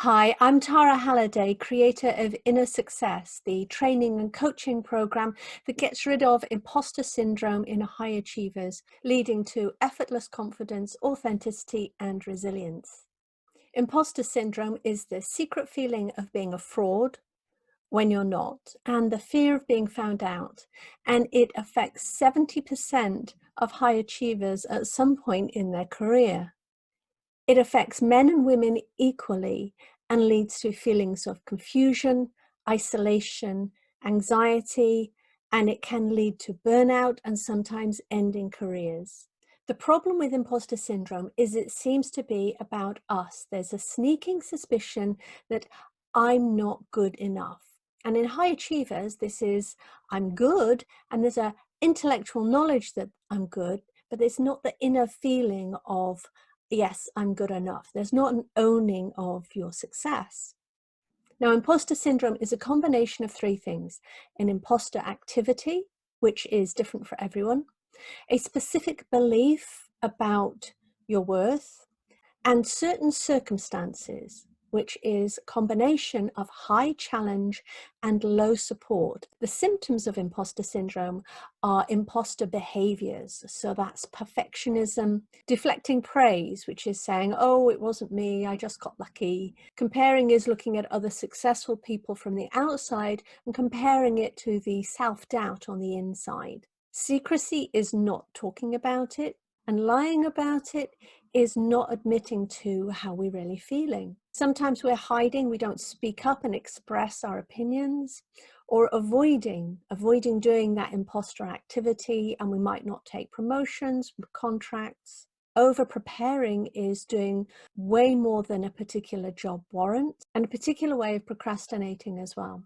Hi, I'm Tara Halliday, creator of Inner Success, the training and coaching program that gets rid of imposter syndrome in high achievers, leading to effortless confidence, authenticity, and resilience. Imposter syndrome is the secret feeling of being a fraud when you're not, and the fear of being found out. And it affects 70% of high achievers at some point in their career. It affects men and women equally and leads to feelings of confusion, isolation, anxiety, and it can lead to burnout and sometimes ending careers. The problem with imposter syndrome is it seems to be about us. There's a sneaking suspicion that I'm not good enough. And in high achievers, this is I'm good, and there's a intellectual knowledge that I'm good, but there's not the inner feeling of yes, I'm good enough. There's not an owning of your success. Now, imposter syndrome is a combination of three things: an imposter activity, which is different for everyone, a specific belief about your worth, and certain circumstances, which is a combination of high challenge and low support. The symptoms of imposter syndrome are imposter behaviors. So that's perfectionism, deflecting praise, which is saying, oh, it wasn't me, I just got lucky. Comparing is looking at other successful people from the outside and comparing it to the self-doubt on the inside. Secrecy is not talking about it, and lying about it is not admitting to how we're really feeling. Sometimes we're hiding, we don't speak up and express our opinions, or avoiding doing that imposter activity, and we might not take promotions, contracts. Over preparing is doing way more than a particular job warrants, and a particular way of procrastinating as well.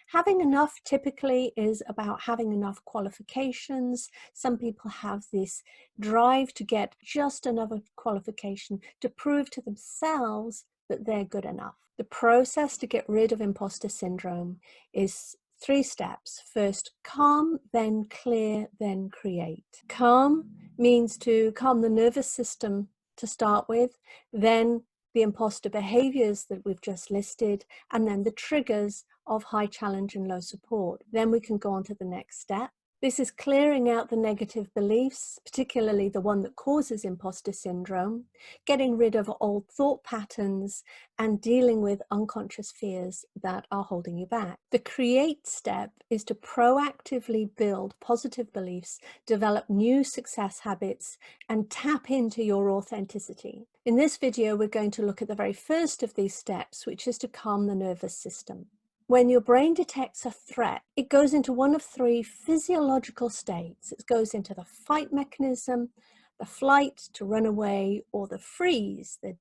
Having enough typically is about having enough qualifications. Some people have this drive to get just another qualification to prove to themselves that they're good enough. The process to get rid of imposter syndrome is 3 steps. First, calm, then clear, then create. Calm means to calm the nervous system to start with, then the imposter behaviors that we've just listed, and then the triggers of high challenge and low support. Then we can go on to the next step. This is clearing out the negative beliefs, particularly the one that causes imposter syndrome, getting rid of old thought patterns, and dealing with unconscious fears that are holding you back. The create step is to proactively build positive beliefs, develop new success habits, and tap into your authenticity. In this video, we're going to look at the very first of these steps, which is to calm the nervous system. When your brain detects a threat, it goes into one of 3 physiological states. It goes into the fight mechanism, the flight, to run away, or the freeze, the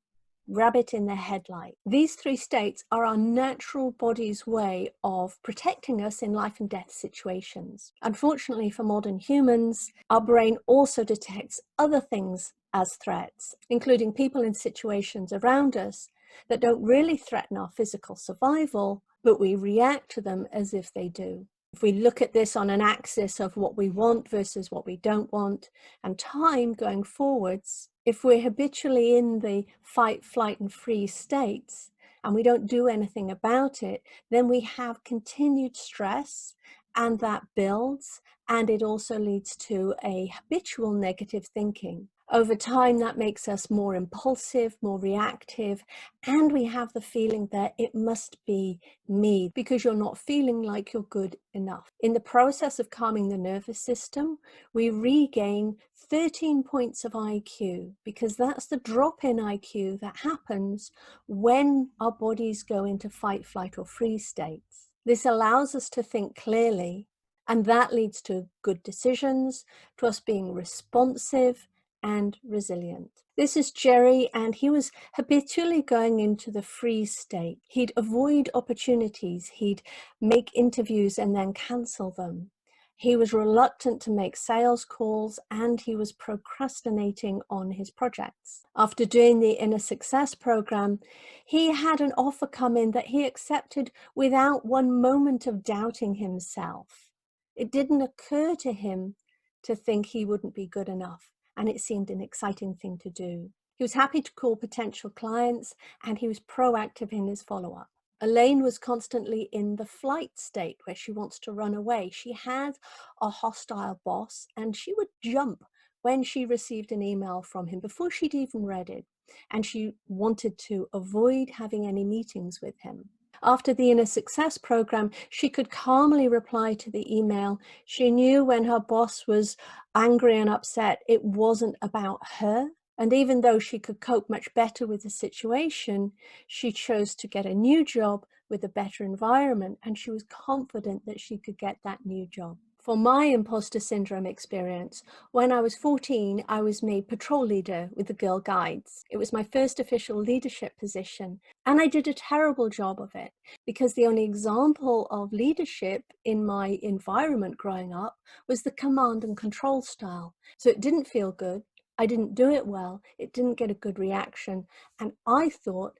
rabbit in the headlight. These 3 states are our natural body's way of protecting us in life and death situations. Unfortunately for modern humans, our brain also detects other things as threats, including people in situations around us that don't really threaten our physical survival, but we react to them as if they do. If we look at this on an axis of what we want versus what we don't want, and time going forwards, if we're habitually in the fight, flight, and freeze states, and we don't do anything about it, then we have continued stress, and that builds, and it also leads to a habitual negative thinking. Over time, that makes us more impulsive, more reactive, and we have the feeling that it must be me because you're not feeling like you're good enough. In the process of calming the nervous system, we regain 13 points of IQ, because that's the drop in IQ that happens when our bodies go into fight, flight, or freeze states. This allows us to think clearly, and that leads to good decisions, to us being responsive and resilient. This is Jerry, and he was habitually going into the freeze state. He'd avoid opportunities, he'd make interviews and then cancel them. He was reluctant to make sales calls, and he was procrastinating on his projects. After doing the Inner Success program, he had an offer come in that he accepted without one moment of doubting himself. It didn't occur to him to think he wouldn't be good enough, and it seemed an exciting thing to do. He was happy to call potential clients, and he was proactive in his follow-up. Elaine was constantly in the flight state where she wants to run away. She had a hostile boss, and she would jump when she received an email from him before she'd even read it, and she wanted to avoid having any meetings with him. After the Inner Success program, she could calmly reply to the email. She knew when her boss was angry and upset, it wasn't about her. And even though she could cope much better with the situation, she chose to get a new job with a better environment, and she was confident that she could get that new job. For my imposter syndrome experience, when I was 14, I was made patrol leader with the Girl Guides. It was my first official leadership position, and I did a terrible job of it because the only example of leadership in my environment growing up was the command and control style. So it didn't feel good. I didn't do it well. It didn't get a good reaction. And I thought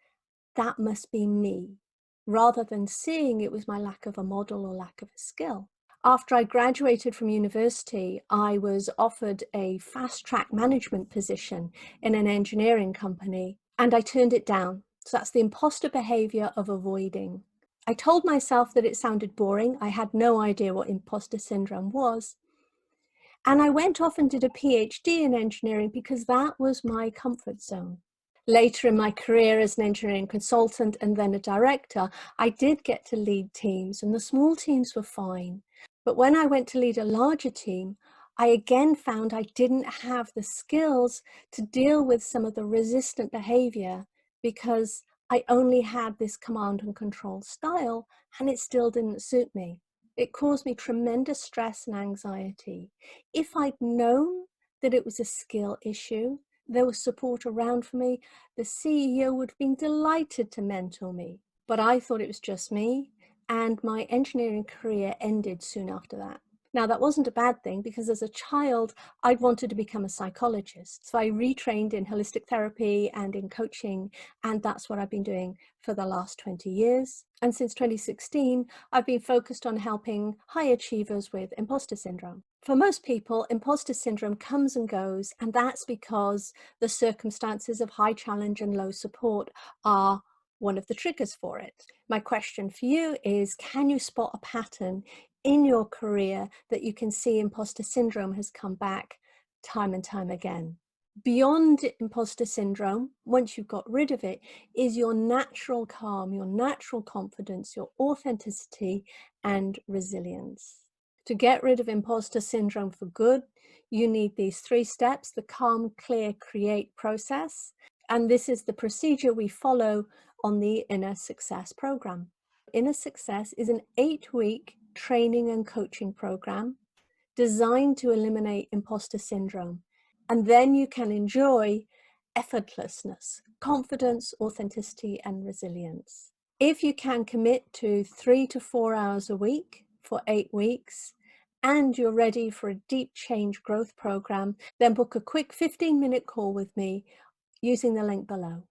that must be me, rather than seeing it was my lack of a model or lack of a skill. After I graduated from university, I was offered a fast track management position in an engineering company, and I turned it down. So that's the imposter behavior of avoiding. I told myself that it sounded boring. I had no idea what imposter syndrome was. And I went off and did a PhD in engineering because that was my comfort zone. Later in my career as an engineering consultant and then a director, I did get to lead teams, and the small teams were fine. But when I went to lead a larger team, I again found I didn't have the skills to deal with some of the resistant behavior because I only had this command and control style, and it still didn't suit me. It caused me tremendous stress and anxiety. If I'd known that it was a skill issue, there was support around for me, the CEO would have been delighted to mentor me. But I thought it was just me, and my engineering career ended soon after that. Now, that wasn't a bad thing because as a child, I'd wanted to become a psychologist. So I retrained in holistic therapy and in coaching, and that's what I've been doing for the last 20 years. And since 2016, I've been focused on helping high achievers with imposter syndrome. For most people, imposter syndrome comes and goes, and that's because the circumstances of high challenge and low support are one of the triggers for it. My question for you is, can you spot a pattern in your career that you can see imposter syndrome has come back time and time again? Beyond imposter syndrome, once you've got rid of it, is your natural calm, your natural confidence, your authenticity and resilience. To get rid of imposter syndrome for good, you need these 3 steps, the calm, clear, create process. And this is the procedure we follow on the Inner Success program. Inner Success is an 8-week training and coaching program designed to eliminate imposter syndrome. And then you can enjoy effortlessness, confidence, authenticity, and resilience. If you can commit to 3 to 4 hours a week for 8 weeks, and you're ready for a deep change growth program, then book a quick 15-minute call with me using the link below.